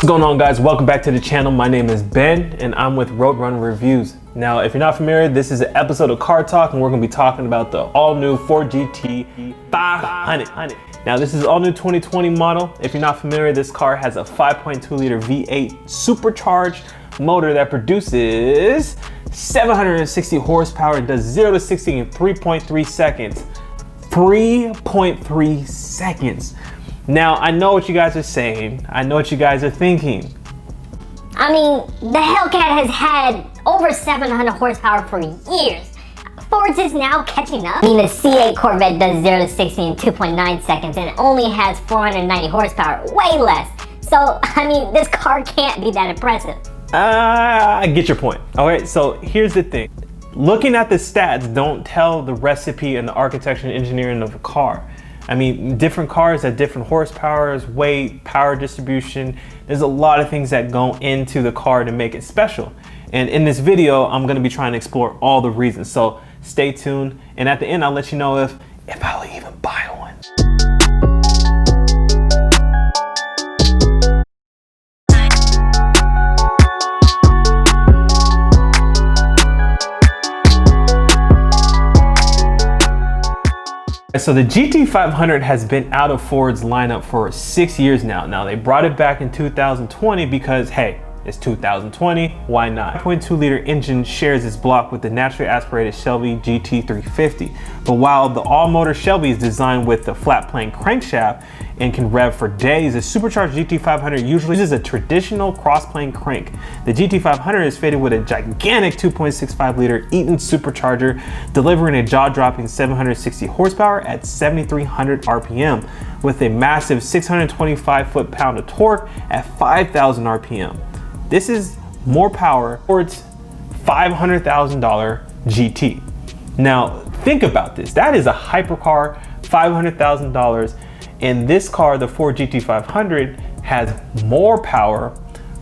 going on, guys? Welcome back to the channel. My name is Ben and I'm with Roadrunner Reviews. Now, if you're not familiar, this is an episode of Car Talk and we're going to be talking about the all-new Ford GT500. Now, this is all-new 2020 model. If you're not familiar, this car has a 5.2 liter V8 supercharged motor that produces 760 horsepower and does 0 to 60 in 3.3 seconds. 3.3 seconds. Now, I know what you guys are saying. I know what you guys are thinking. I mean, the Hellcat has had over 700 horsepower for years. Ford's is now catching up. I mean, the C8 Corvette does 0 to 60 in 2.9 seconds and it only has 490 horsepower, way less. So, I mean, this car can't be that impressive. I get your point. All right, so here's the thing. Looking at the stats don't tell the recipe and the architecture and engineering of a car. I mean, different cars have different horsepowers, weight, power distribution. There's a lot of things that go into the car to make it special. And in this video, I'm gonna be trying to explore all the reasons. So stay tuned. And at the end, I'll let you know if I'll even buy one. So the GT500 has been out of Ford's lineup for 6 years now. Now they brought it back in 2020 because, hey, it's 2020, why not? 5.2 liter engine shares its block with the naturally aspirated Shelby GT350. But while the all-motor Shelby is designed with the flat plane crankshaft and can rev for days, the supercharged GT500 usually uses a traditional cross-plane crank. The GT500 is fitted with a gigantic 2.65 liter Eaton supercharger, delivering a jaw-dropping 760 horsepower at 7,300 RPM, with a massive 625 foot-pound of torque at 5,000 RPM. This is more power for its $500,000 GT. Now, think about this. That is a hypercar, $500,000. And this car, the Ford GT500, has more power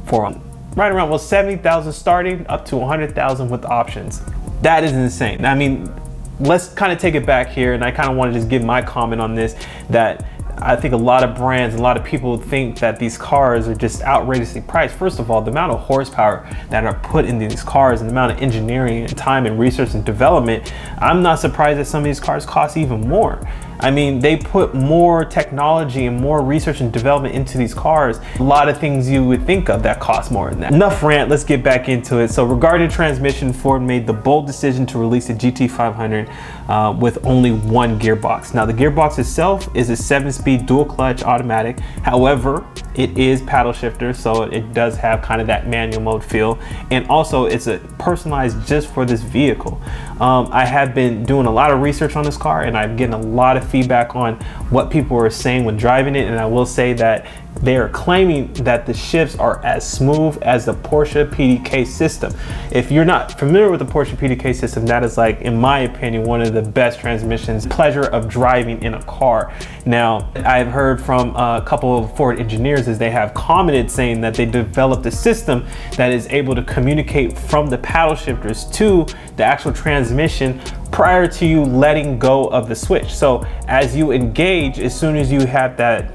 for right around, well, 70,000 starting up to 100,000 with options. That is insane. I mean, let's kind of take it back here. And I kind of want to just give my comment on this, that I think a lot of brands, a lot of people think that these cars are just outrageously priced. First of all, the amount of horsepower that are put into these cars and the amount of engineering and time and research and development, I'm not surprised that some of these cars cost even more. I mean, they put more technology and more research and development into these cars. A lot of things you would think of that cost more than that. Enough rant, let's get back into it. So regarding transmission, Ford made the bold decision to release the GT500 with only one gearbox. Now the gearbox itself is a 7-speed dual clutch automatic. However, it is paddle shifter, so it does have kind of that manual mode feel. And also it's a personalized just for this vehicle. I have been doing a lot of research on this car and I'm getting a lot of feedback on what people are saying when driving it, and I will say that they are claiming that the shifts are as smooth as the Porsche PDK system. If you're not familiar with the Porsche PDK system, that is, like, in my opinion, one of the best transmissions. Pleasure of driving in a car. Now, I've heard from a couple of Ford engineers as they have commented saying that they developed a system that is able to communicate from the paddle shifters to the actual transmission prior to you letting go of the switch. So as you engage, as soon as you have that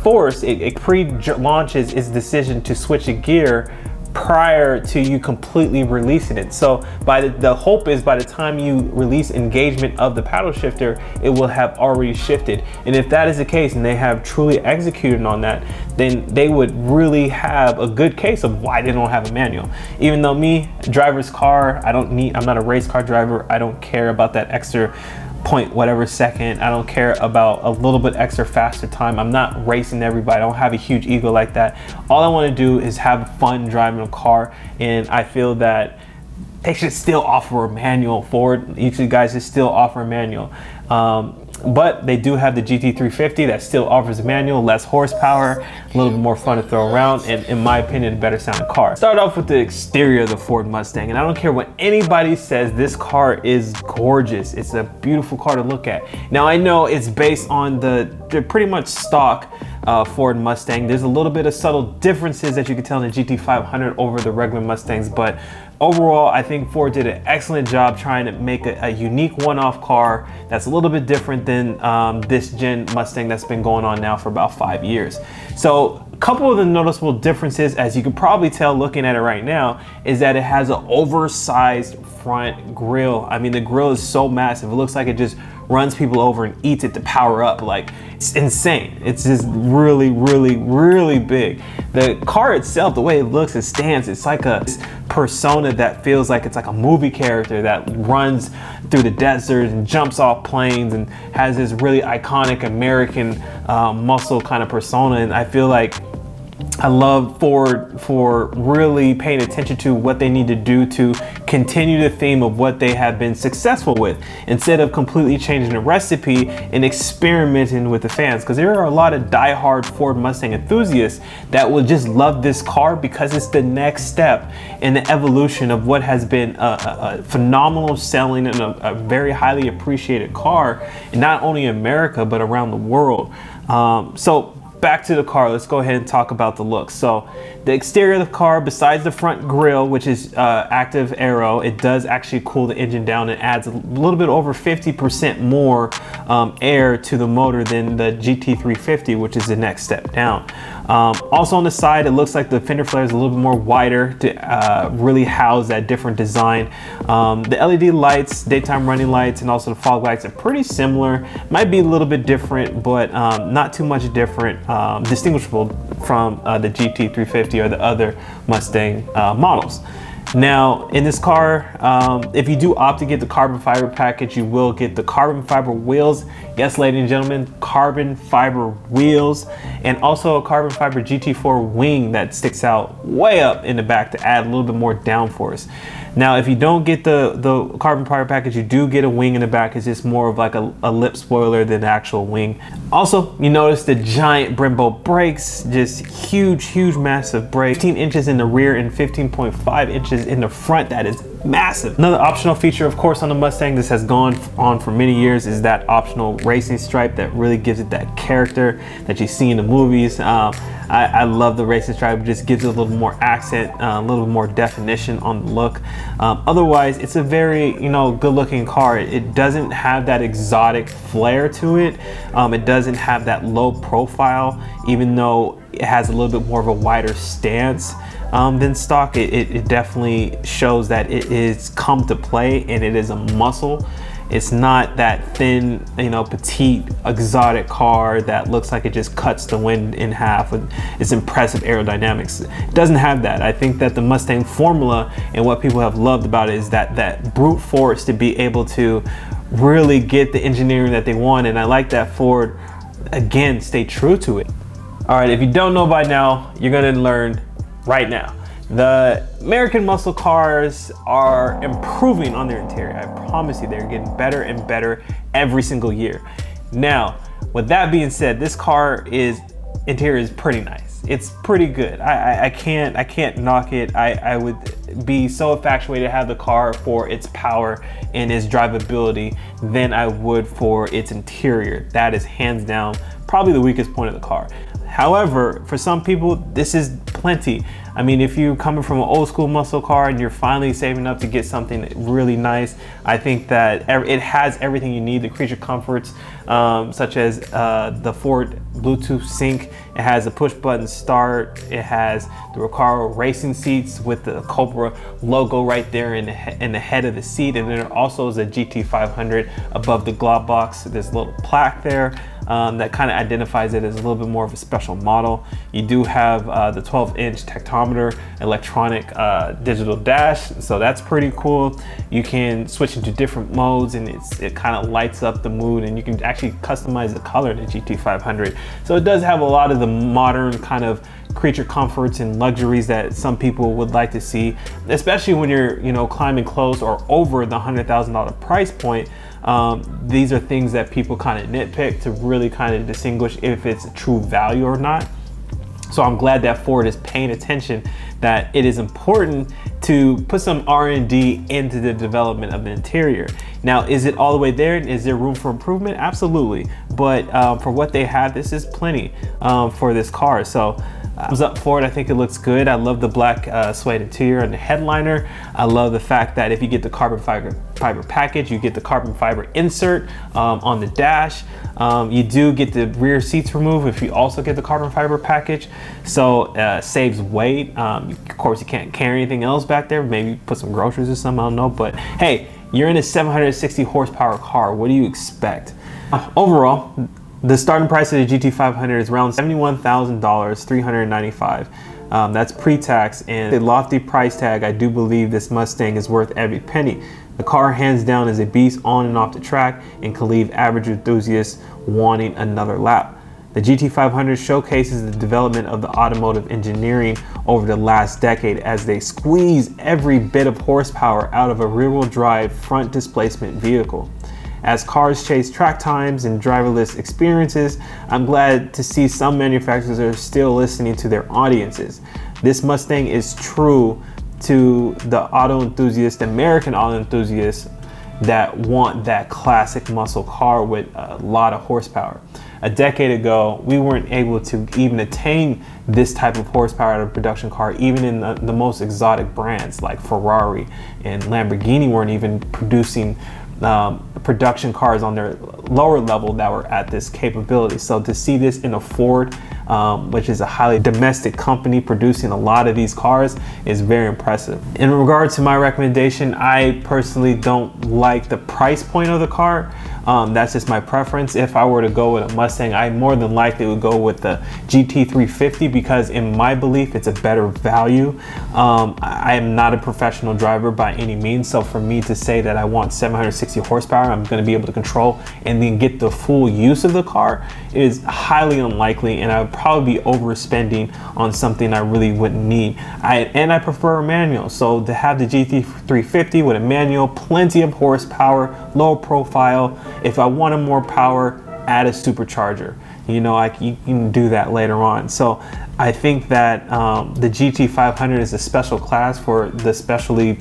force, it pre-launches its decision to switch a gear prior to you completely releasing it. So the hope is by the time you release engagement of the paddle shifter, it will have already shifted. And if that is the case and they have truly executed on that, then they would really have a good case of why they don't have a manual. Even though me, driver's car, I'm not a race car driver. I don't care about that extra point whatever second. I don't care about a little bit extra faster time. I'm not racing everybody. I don't have a huge ego like that. All I want to do is have fun driving a car, and I feel that they should still offer a manual. Ford, each of you guys should still offer a manual. But they do have the GT350 that still offers a manual, less horsepower, a little bit more fun to throw around, and in my opinion, a better sounding car. Start off with the exterior of the Ford Mustang, and I don't care what anybody says, this car is gorgeous. It's a beautiful car to look at. Now I know it's based on the pretty much stock Ford Mustang. There's a little bit of subtle differences that you can tell in the GT500 over the regular Mustangs, but overall, I think Ford did an excellent job trying to make a unique one-off car that's a little bit different than this gen Mustang that's been going on now for about 5 years. So Couple of the noticeable differences, as you can probably tell looking at it right now, is that it has an oversized front grille. I mean, the grille is so massive. It looks like it just runs people over and eats it to power up. Like, it's insane. It's just really, really, really big. The car itself, the way it looks, it stands, it's like a persona that feels like it's like a movie character that runs through the desert and jumps off planes and has this really iconic American muscle kind of persona. And I feel like I love Ford for really paying attention to what they need to do to continue the theme of what they have been successful with, instead of completely changing the recipe and experimenting with the fans. Because there are a lot of diehard Ford Mustang enthusiasts that will just love this car because it's the next step in the evolution of what has been a phenomenal selling and a very highly appreciated car, not only in America but around the world. So back to the car, let's go ahead and talk about the look. So the exterior of the car, besides the front grille, which is active aero, it does actually cool the engine down and adds a little bit over 50% more air to the motor than the GT350, which is the next step down. Also on the side, it looks like the fender flare is a little bit more wider to really house that different design. The LED lights, daytime running lights, and also the fog lights are pretty similar. Might be a little bit different, but not too much different, distinguishable from the GT350 or the other Mustang models. Now in this car, if you do opt to get the carbon fiber package, you will get the carbon fiber wheels. Yes, ladies and gentlemen, carbon fiber wheels, and also a carbon fiber GT4 wing that sticks out way up in the back to add a little bit more downforce. Now, if you don't get the carbon fiber package, you do get a wing in the back. It's just more of like a lip spoiler than the actual wing. Also, you notice the giant Brembo brakes, just huge, massive brakes. 15 inches in the rear and 15.5 inches in the front. That is massive. Another optional feature, of course, on the Mustang, this has gone on for many years, is that optional racing stripe that really gives it that character that you see in the movies. I love the racing stripe. It just gives it a little more accent, a little more definition on the look. Otherwise, it's a very, good looking car. It doesn't have that exotic flair to it. It doesn't have that low profile, even though it has a little bit more of a wider stance than stock. It definitely shows that it is come to play and it is a muscle. It's not that thin, petite, exotic car that looks like it just cuts the wind in half with its impressive aerodynamics. It doesn't have that. I think that the Mustang formula and what people have loved about it is that brute force to be able to really get the engineering that they want. And I like that Ford, again, stay true to it. All right, if you don't know by now, you're gonna learn right now. The American muscle cars are improving on their interior. I promise you, they're getting better and better every single year. Now, with that being said, this car interior is pretty nice. It's pretty good. I can't knock it. I would be so infatuated to have the car for its power and its drivability than I would for its interior. That is hands down probably the weakest point of the car. However, for some people, this is plenty. I mean, if you're coming from an old school muscle car and you're finally saving up to get something really nice, I think that it has everything you need. The creature comforts, such as the Ford Bluetooth sync. It has a push button start. It has the Recaro racing seats with the Cobra logo right there in the head of the seat. And there also is a GT500 above the glove box. There's a little plaque there that kind of identifies it as a little bit more of a special model. You do have the 12-inch tachometer, electronic digital dash, so that's pretty cool. You can switch into different modes and it kind of lights up the mood, and you can actually customize the color in the GT500. So it does have a lot of the modern kind of creature comforts and luxuries that some people would like to see, especially when you're climbing close or over the $100,000 price point. These are things that people kind of nitpick to really kind of distinguish if it's a true value or not. So I'm glad that Ford is paying attention, that it is important to put some R&D into the development of the interior. Now, is it all the way there? Is there room for improvement? Absolutely. But for what they have, this is plenty for this car. So Thumbs up for it. I think it looks good. I love the black suede interior and the headliner. I love the fact that if you get the carbon fiber package, you get the carbon fiber insert on the dash. You do get the rear seats removed if you also get the carbon fiber package, so saves weight. Of course, you can't carry anything else back there. Maybe put some groceries or something, I don't know. But hey, you're in a 760 horsepower car. What do you expect? Overall, the starting price of the GT500 is around $71,000, $395. That's pre-tax, and the lofty price tag, I do believe this Mustang is worth every penny. The car hands down is a beast on and off the track and can leave average enthusiasts wanting another lap. The GT500 showcases the development of the automotive engineering over the last decade as they squeeze every bit of horsepower out of a rear-wheel drive front displacement vehicle. As cars chase track times and driverless experiences, I'm glad to see some manufacturers are still listening to their audiences. This Mustang is true to the auto enthusiast, American auto enthusiasts that want that classic muscle car with a lot of horsepower. A decade ago, we weren't able to even attain this type of horsepower out of a production car, even in the most exotic brands like Ferrari and Lamborghini weren't even producing production cars on their lower level that were at this capability. So to see this in a Ford, which is a highly domestic company producing a lot of these cars, is very impressive. In regards to my recommendation, I personally don't like the price point of the car. That's just my preference. If I were to go with a Mustang, I more than likely would go with the GT350 because in my belief, it's a better value. I am not a professional driver by any means. So for me to say that I want 760 horsepower, I'm going to be able to control and then get the full use of the car is highly unlikely. And I would probably be overspending on something I really wouldn't need. I prefer a manual. So to have the GT350 with a manual, plenty of horsepower, low profile. If I wanted more power, add a supercharger. You know, you can do that later on. So I think that the GT500 is a special class for the specially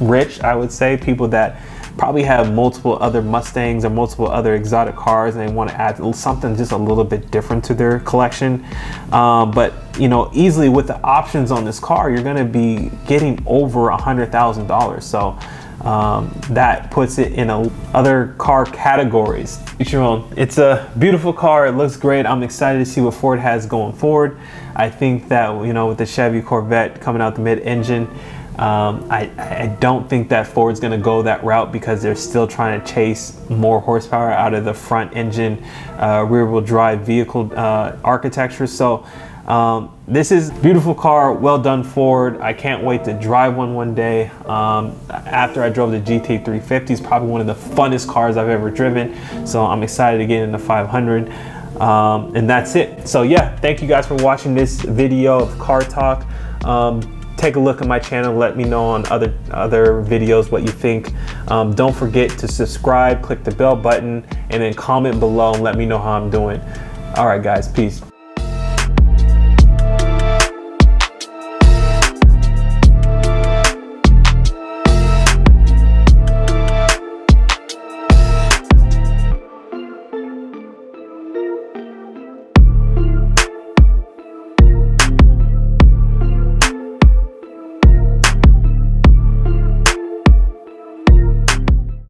rich, I would say, people that probably have multiple other Mustangs or multiple other exotic cars and they want to add something just a little bit different to their collection. But you know, easily with the options on this car, you're going to be getting over $100,000. So that puts it in other car categories. Each your own. It's a beautiful car. It looks great. I'm excited to see what Ford has going forward. I think that, you know, with the Chevy Corvette coming out the mid-engine, I don't think that Ford's going to go that route because they're still trying to chase more horsepower out of the front engine rear-wheel drive vehicle architecture. So this is a beautiful car, well done Ford. I can't wait to drive one day. After I drove the GT350, it's probably one of the funnest cars I've ever driven. So I'm excited to get in the 500. And that's it. So yeah, thank you guys for watching this video of Car Talk. Take a look at my channel, let me know on other videos what you think. Don't forget to subscribe, click the bell button, and then comment below and let me know how I'm doing. All right guys, peace.